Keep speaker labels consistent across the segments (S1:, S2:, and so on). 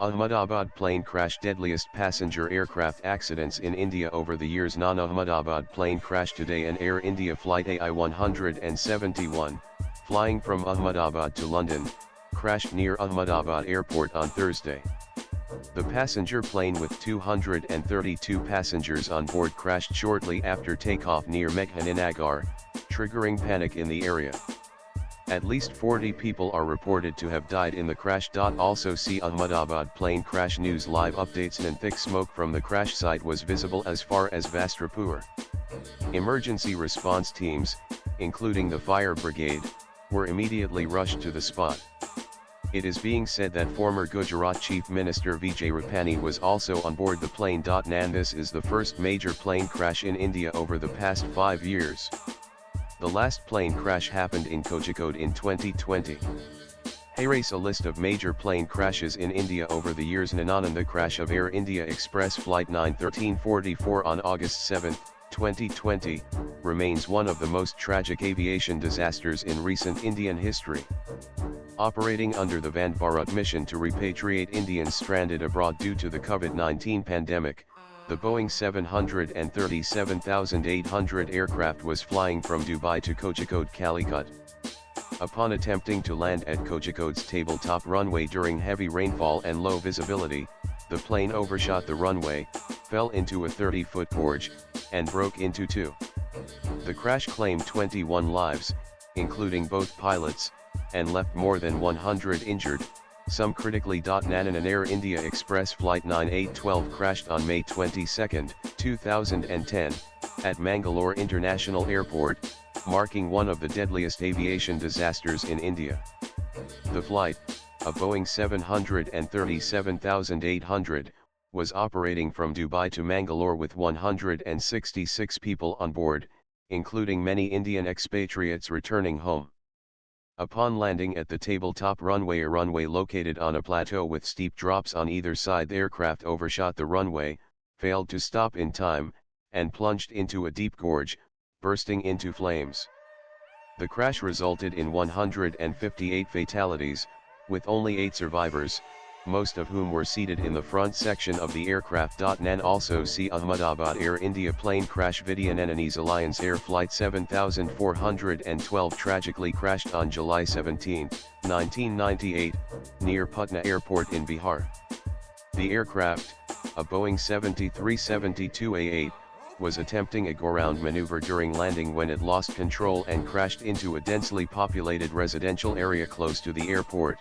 S1: Ahmedabad plane crash. Deadliest passenger aircraft accidents in India over the years. Non-Ahmedabad plane crash today. An Air India flight AI-171, flying from Ahmedabad to London, crashed near Ahmedabad airport on Thursday. The passenger plane with 232 passengers on board crashed shortly after takeoff near Nagar, triggering panic in the area. At least 40 people are reported to have died in the crash. Also see Ahmedabad plane crash news live updates. And thick smoke from the crash site was visible as far as Vastrapur. Emergency response teams, including the fire brigade, were immediately rushed to the spot. It is being said that former Gujarat Chief Minister Vijay Rupani was also on board the plane. This is the first major plane crash in India over the past 5 years. The last plane crash happened in Kozhikode in 2020. Here's a list of major plane crashes in India over the years. The crash of Air India Express Flight 91344 on August 7, 2020, remains one of the most tragic aviation disasters in recent Indian history. Operating under the Vande Bharat mission to repatriate Indians stranded abroad due to the COVID-19 pandemic, the Boeing 737-800 aircraft was flying from Dubai to Kozhikode, Calicut. Upon attempting to land at Kozhikode's tabletop runway during heavy rainfall and low visibility, the plane overshot the runway, fell into a 30-foot gorge, and broke into two. The crash claimed 21 lives, including both pilots, and left more than 100 injured, some critically. An Air India Express Flight 9812 crashed on May 22, 2010, at Mangalore International Airport, marking one of the deadliest aviation disasters in India. The flight, a Boeing 737-800, was operating from Dubai to Mangalore with 166 people on board, including many Indian expatriates returning home. Upon landing at the tabletop runway, a runway located on a plateau with steep drops on either side, the aircraft overshot the runway, failed to stop in time, and plunged into a deep gorge, bursting into flames. The crash resulted in 158 fatalities, with only 8 survivors, most of whom were seated in the front section of the aircraft. Also see Ahmedabad Air India plane crash video. Nananese Alliance Air Flight 7412 tragically crashed on July 17, 1998, near Patna Airport in Bihar. The aircraft, a Boeing 7372-8, was attempting a go-round maneuver during landing when it lost control and crashed into a densely populated residential area close to the airport.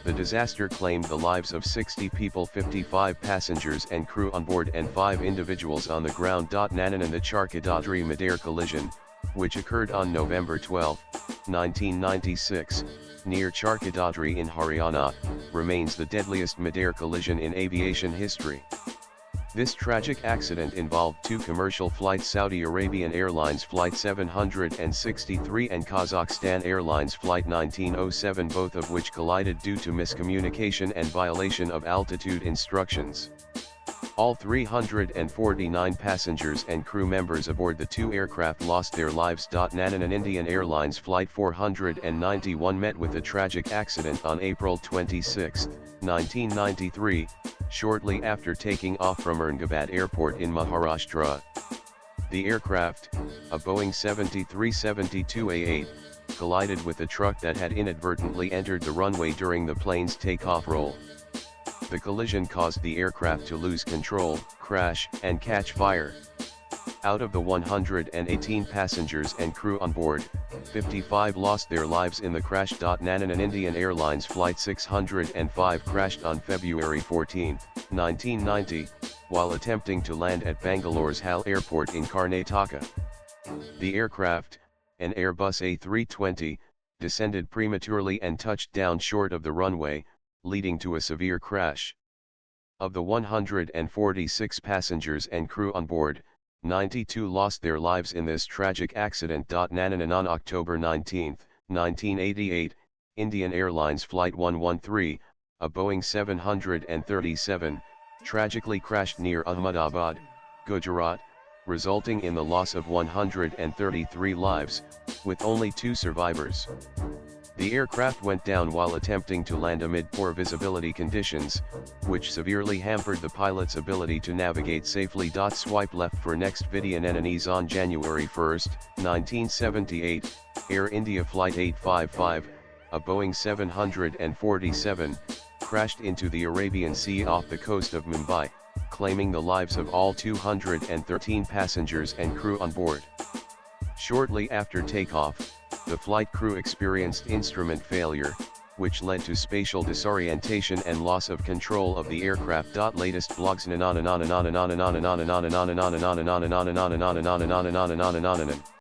S1: The disaster claimed the lives of 60 people, 55 passengers and crew on board, and 5 individuals on the ground. Nanan and the Charkadadri-Madair collision, which occurred on November 12, 1996, near Charkadadri in Haryana, remains the deadliest Madair collision in aviation history. This tragic accident involved 2 commercial flights: Saudi Arabian Airlines Flight 763 and Kazakhstan Airlines Flight 1907, both of which collided due to miscommunication and violation of altitude instructions. All 349 passengers and crew members aboard the 2 aircraft lost their lives. Nanan and Indian Airlines Flight 491 met with a tragic accident on April 26, 1993, shortly after taking off from Ahmedabad Airport in Maharashtra. The aircraft, a Boeing 7372-8, collided with a truck that had inadvertently entered the runway during the plane's takeoff roll. The collision caused the aircraft to lose control, crash, and catch fire. Out of the 118 passengers and crew on board, 55 lost their lives in the crash. Nanan and Indian Airlines Flight 605 crashed on February 14, 1990, while attempting to land at Bangalore's HAL Airport in Karnataka. The aircraft, an Airbus A320, descended prematurely and touched down short of the runway, leading to a severe crash. Of the 146 passengers and crew on board, 92 lost their lives in this tragic accident. Nanan on October 19, 1988, Indian Airlines Flight 113, a Boeing 737, tragically crashed near Ahmedabad, Gujarat, resulting in the loss of 133 lives, with only 2 survivors. The aircraft went down while attempting to land amid poor visibility conditions, which severely hampered the pilot's ability to navigate safely. Swipe left for next video. On January 1, 1978, Air India Flight 855, a Boeing 747, crashed into the Arabian Sea off the coast of Mumbai, claiming the lives of all 213 passengers and crew on board. Shortly after takeoff, the flight crew experienced instrument failure, which led to spatial disorientation and loss of control of the aircraft. Latest blogs.